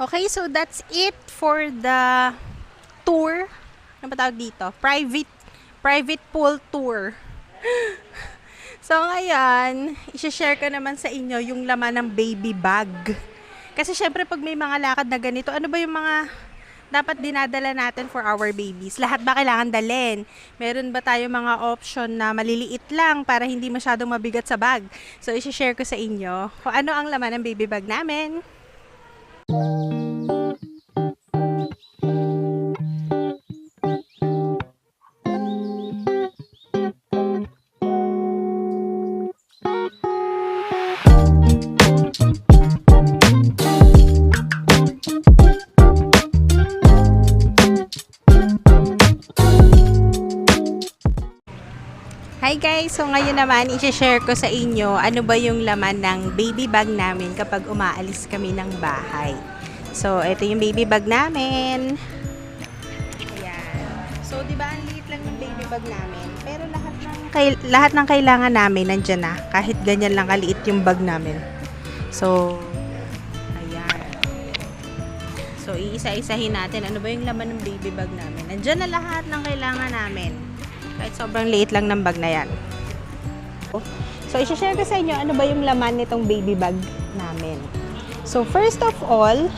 Okay, so that's it for the tour. Ano ba tawag dito? Private pool tour. So ngayon, i-share ko naman sa inyo yung laman ng baby bag. Kasi syempre pag may mga lakad na ganito, ano ba yung mga dapat dinadala natin for our babies? Lahat ba kailangan dalhin? Meron ba tayo mga option na maliliit lang para hindi masyadong mabigat sa bag? So i-share ko sa inyo kung ano ang laman ng baby bag namin. Hi guys! So ngayon naman, i-share ko sa inyo ano ba yung laman ng baby bag namin kapag umaalis kami ng bahay. So, ito yung baby bag namin. Ayan. So, di ba ang liit lang ng baby bag namin? Pero lahat ng kailangan namin nandyan na. Kahit ganyan lang kaliit yung bag namin. So, ayan. So, iisa-isahin natin ano ba yung laman ng baby bag namin. Nandyan na lahat ng kailangan namin. Kahit sobrang liit lang ng bag na yan. So, i-share ko sa inyo ano ba yung laman nitong baby bag namin. So, first of all,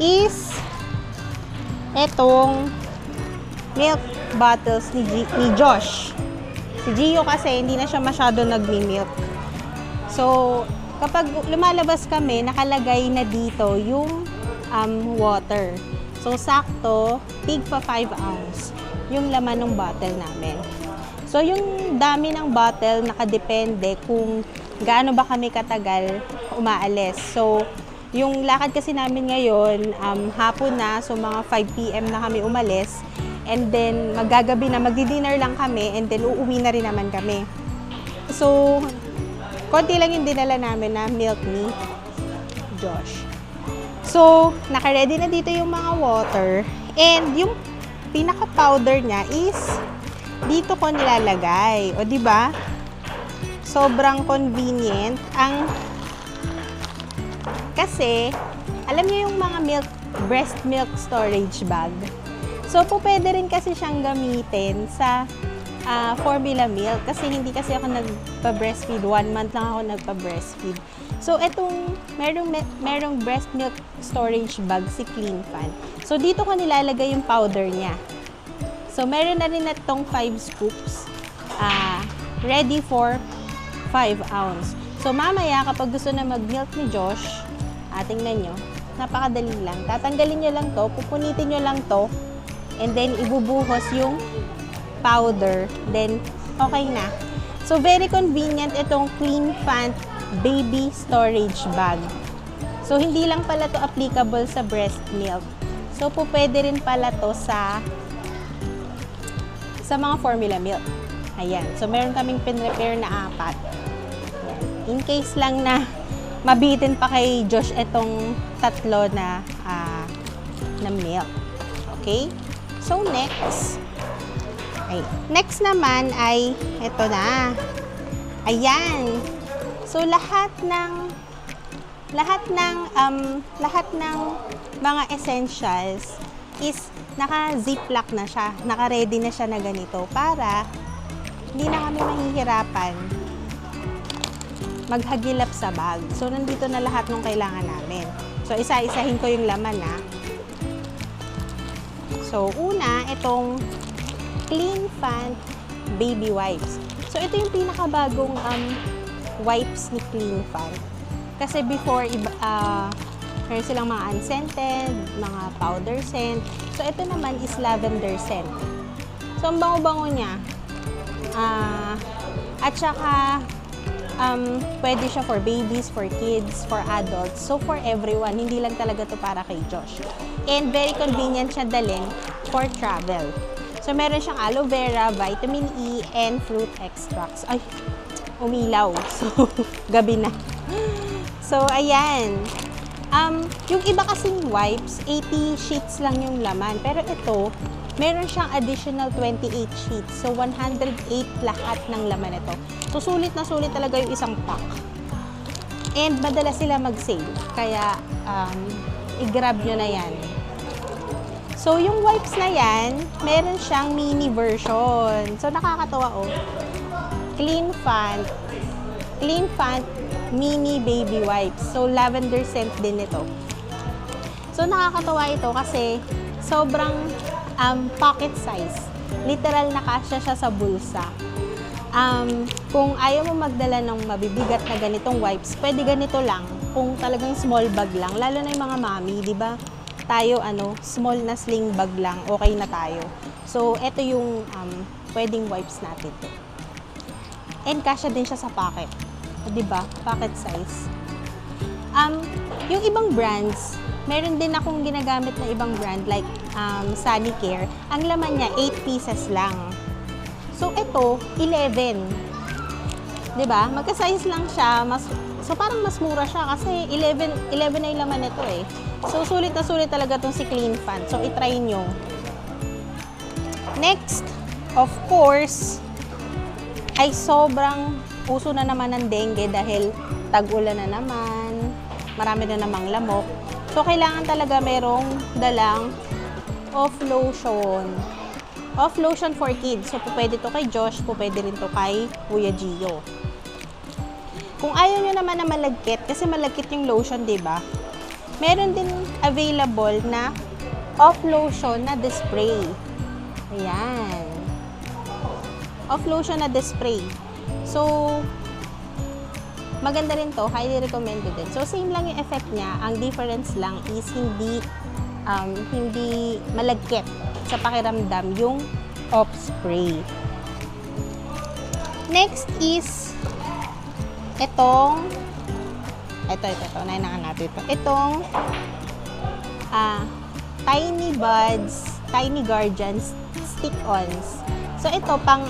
is etong milk bottles ni Josh. Si Gio kasi hindi na siya masyado nagmi-milk. So, kapag lumalabas kami, nakalagay na dito yung water. So, sakto, tig pa 5 ounce yung laman ng bottle namin. So, yung dami ng bottle nakadepende kung gaano ba kami katagal umaalis. So, yung lakad kasi namin ngayon, hapon na, so mga 5 PM na kami umalis. And then, magagabi na, magdi-dinner lang kami, and then uuwi na rin naman kami. So, konti lang yung dinala namin na milk ni Josh. So, naka-ready na dito yung mga water. And yung pinaka-powder niya is dito ko nilalagay. O, di ba? Sobrang convenient. Kasi, alam niyo yung mga breast milk storage bag. So, po pwede rin kasi siyang gamitin sa formula milk. Kasi hindi kasi ako nagpa-breastfeed. 1 month lang ako nagpa-breastfeed. So, etong merong breast milk storage bag si Clean Fan. So, dito ko nilalagay yung powder niya. So, meron na rin itong 5 scoops. Ready for 5 ounce. So, mamaya, kapag gusto na mag-milk ni Josh, tingnan nyo, napakadali lang. Tatanggalin nyo lang to, pupunitin nyo lang to, and then ibubuhos yung powder. Then, okay na. So, very convenient itong Clean Fan baby storage bag. So, hindi lang pala to applicable sa breast milk. So, po pwede rin pala to sa mga formula milk. Ayan. So, meron kaming pinrepare na 4. Ayan. In case lang na mabitin pa kay Josh itong 3 na milk. Okay? So, next. Next naman ay ito na. Ayan. So, lahat ng mga essentials is naka-ziplock na siya. Naka-ready na siya na ganito para hindi na kami mahihirapan maghagilap sa bag. So, nandito na lahat ng kailangan namin. So, isa-isahin ko yung laman na. So, una, itong Clean Fan baby wipes. So, ito yung pinakabagong wipes ni Clean Fan. Kasi before, meron silang mga unscented, mga powder scent. So, ito naman is lavender scent. So, ang bango-bango niya. At saka, pwede siya for babies, for kids, for adults. So, for everyone. Hindi lang talaga to para kay Josh. And very convenient siya dalhin for travel. So, meron siyang aloe vera, vitamin E, and fruit extracts. Ay, umilaw. So, gabi na. So, ayan. Yung iba kasing wipes, 80 sheets lang yung laman. Pero ito, meron siyang additional 28 sheets. So, 108 lahat ng laman nito. So, sulit na sulit talaga yung isang pack. And madalas sila mag-sale. Kaya, i-grab nyo na yan. So, yung wipes na yan, meron siyang mini version. So, nakakatawa oh. Clean Fant mini baby wipes. So, lavender scent din ito. So, nakakatawa ito kasi sobrang pocket size. Literal na kasya siya sa bulsa. Kung ayaw mo magdala ng mabibigat na ganitong wipes, pwede ganito lang. Kung talagang small bag lang, lalo na yung mga mami, di ba? Tayo, small na sling bag lang, okay na tayo. So, ito yung pwedeng wipes natin. And kasya din siya sa pocket. Di ba? Pocket size. Yung ibang brands, meron din akong ginagamit na ibang brand like Sanicare. Ang laman niya, 8 pieces lang. So, ito, 11. Diba? Magka-size lang siya. So, parang mas mura siya kasi 11 na yung laman nito eh. So, sulit na sulit talaga itong si Clean Fant. So, itry nyo. Next, of course, ay sobrang uso na naman ng dengue dahil tag-ulan na naman. Marami na namang lamok. So, kailangan talaga merong dalang off lotion. Off lotion for kids. So, pwede to kay Josh, pwede rin to kay Kuya Gio. Kung ayaw nyo naman na malagkit, kasi malagkit yung lotion, di ba? Meron din available na off lotion na spray. Ayan. Off lotion na spray. So, maganda rin to, highly recommended din. So, same lang yung effect niya. Ang difference lang is hindi malagkit sa pakiramdam yung off spray. Next is ito, unahin natin ito. Itong Tiny Buds, Tiny Guardians Stick-Ons. So, ito, pang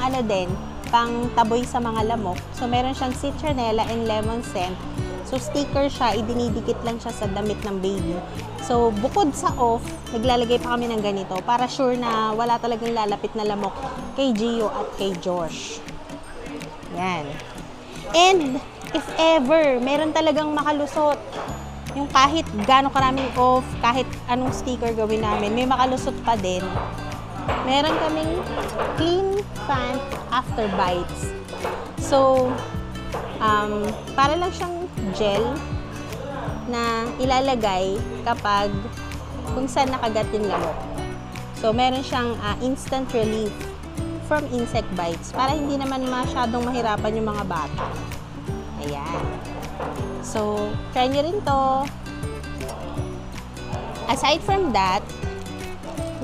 pang taboy sa mga lamok. So, meron siyang citronella and lemon scent. So, sticker siya, idinidikit lang siya sa damit ng baby. So, bukod sa off, naglalagay pa kami ng ganito para sure na wala talagang lalapit na lamok kay Gio at kay Josh. Yan. And, if ever, meron talagang makalusot, yung kahit gaano karaming off, kahit anong sticker gawin namin, may makalusot pa din. Meron kaming Clean Fant After Bites. So, para lang siyang gel na ilalagay kapag kung saan nakagat yung lamok. So, meron siyang instant relief from insect bites para hindi naman masyadong mahirapan yung mga bata. Ayan. So, try nyo rin to. Aside from that,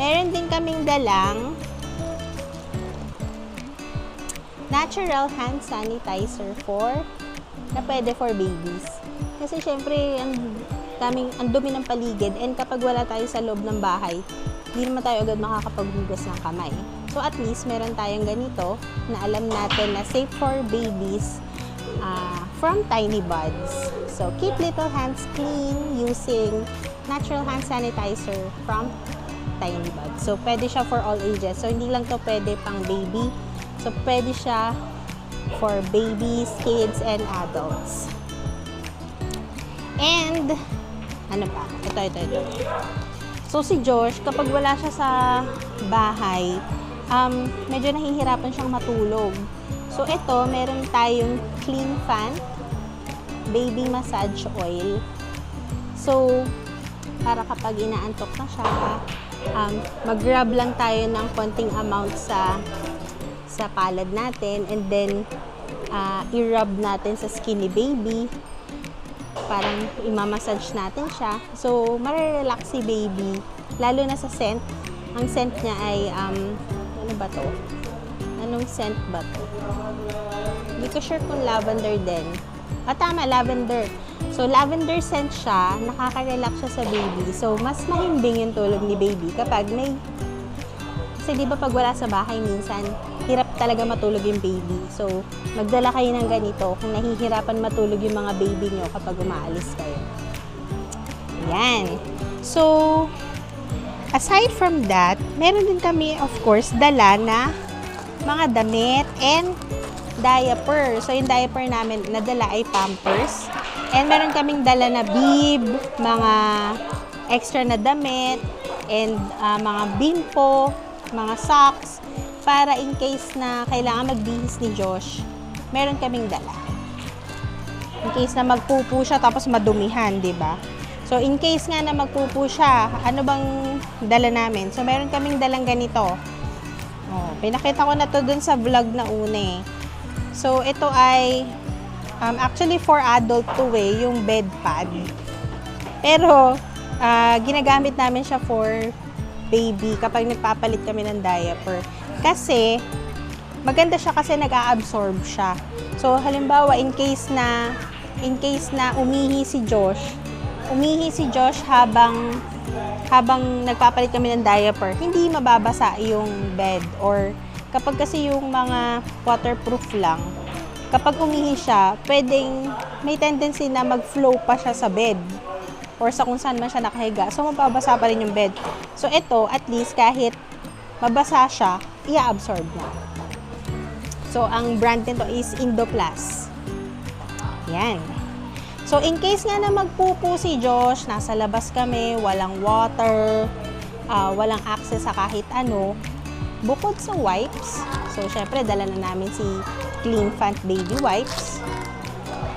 meron din kaming dalang natural hand sanitizer na pwede for babies. Kasi syempre, ang dumi ng paligid and kapag wala tayo sa loob ng bahay, hindi naman tayo agad makakapaghugas ng kamay. So at least, meron tayong ganito na alam natin na safe for babies from Tiny Buds. So, keep little hands clean using natural hand sanitizer from Tiny Buds. So, pwede siya for all ages. So, hindi lang to pwede pang baby. So, pwede siya for babies, kids, and adults. And, ano pa? Ito. So, si Josh, kapag wala siya sa bahay, medyo nahihirapan siyang matulog. So, ito, meron tayong Clean Fant Baby Massage Oil. So, para kapag inaantok na siya, mag-rub lang tayo ng konting amount sa palad natin and then i-rub natin sa skinny baby. Parang i-massage natin siya. So, marirelax si baby. Lalo na sa scent. Ang scent niya ay, ano ba to? Anong scent ba to? Hindi ko sure kung lavender din. Tama, lavender. So, lavender scent siya, nakaka-relax siya sa baby. So, mas mahimbing yung tulog ni baby kapag may... Kasi di ba pag wala sa bahay minsan, hirap talaga matulog yung baby. So, magdala kayo ng ganito kung nahihirapan matulog yung mga baby nyo kapag umaalis kayo. Yan. So, aside from that, meron din kami, of course, dala na mga damit and diaper. So, yung diaper namin nadala ay Pampers. And meron kaming dala na bib, mga extra na damit, and mga bimpo, mga socks, para in case na kailangan magbihis ni Josh, meron kaming dala. In case na magpupo siya tapos madumihan, di ba? So, in case nga na magpupo siya, ano bang dala namin? So, meron kaming dalang ganito. Oh, pinakita ko na to dun sa vlog na una eh. So, ito ay actually for adult to yung bed pad. Pero, ginagamit namin siya for baby kapag nagpapalit kami ng diaper. Kasi, maganda siya kasi nag-a-absorb siya. So, halimbawa, in case na umihi si Josh habang nagpapalit kami ng diaper, hindi mababasa yung bed. Or, kapag kasi yung mga waterproof lang, kapag umihi siya, pwedeng may tendency na mag-flow pa siya sa bed or sa kung saan man siya nakahiga. So, mababasa pa rin yung bed. So, ito, at least, kahit mabasa siya, i-absorb na. So, ang brand nito is Indoplus. Yan. So, in case nga na magpupo si Josh, nasa labas kami, walang water, walang access sa kahit ano, bukod sa wipes, so, syempre, dala na namin si Clean Fant Baby Wipes,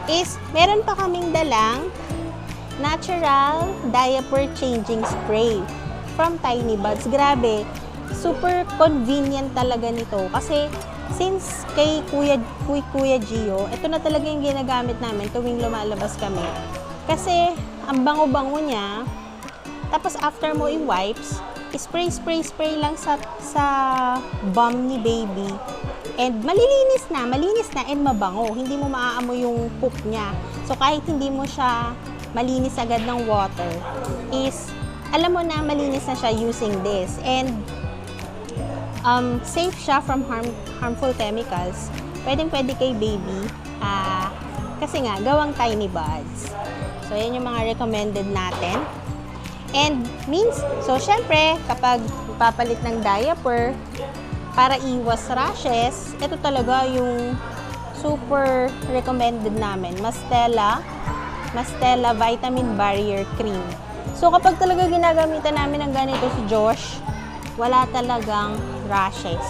is, meron pa kaming dalang natural diaper changing spray from Tiny Buds. Grabe, super convenient talaga nito kasi since kay Kuya Gio, ito na talaga yung ginagamit namin tuwing lumalabas kami. Kasi ang bango-bango niya, tapos after mo i-wipes, spray lang sa bum ni baby. And malinis na and mabango. Hindi mo maaamoy yung poop niya. So kahit hindi mo siya malinis agad ng water, is alam mo na malinis na siya using this. And safe siya from harmful chemicals. Pwede kay baby. Kasi nga, gawang Tiny Buds. So, yan yung mga recommended natin. And so, syempre, kapag papalit ng diaper, para iwas rashes, ito talaga yung super recommended namin. Mastella Vitamin Barrier Cream. So, kapag talaga ginagamitan namin ng ganito si Josh, wala talagang rashes.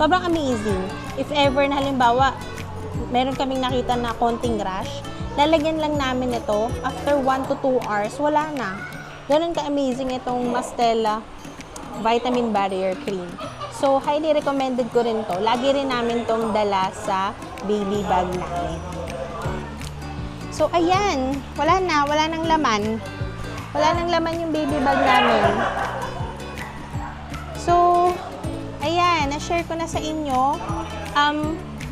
Sobrang amazing. If ever na halimbawa, meron kaming nakita na konting rash, lalagyan lang namin ito. After 1 to 2 hours, wala na. Ganun ka-amazing itong Mastella Vitamin Barrier Cream. So, highly recommended ko rin to. Lagi rin namin tong dala sa baby bag namin. So, ayan. Wala nang laman. Wala nang laman yung baby bag namin. So, ayan, na-share ko na sa inyo.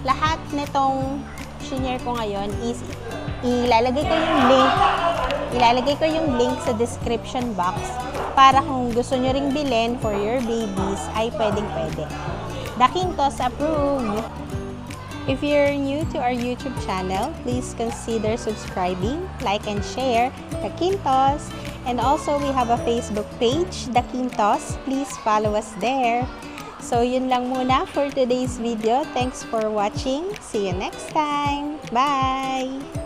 Lahat nitong share ko ngayon is ilalagay ko yung link sa description box para kung gusto nyo ring bilhin for your babies ay pwede. Dakintos approved! If you're new to our YouTube channel, please consider subscribing, like and share Dakintos. And also, we have a Facebook page, Dakintos. Please follow us there. So, yun lang muna for today's video. Thanks for watching. See you next time. Bye!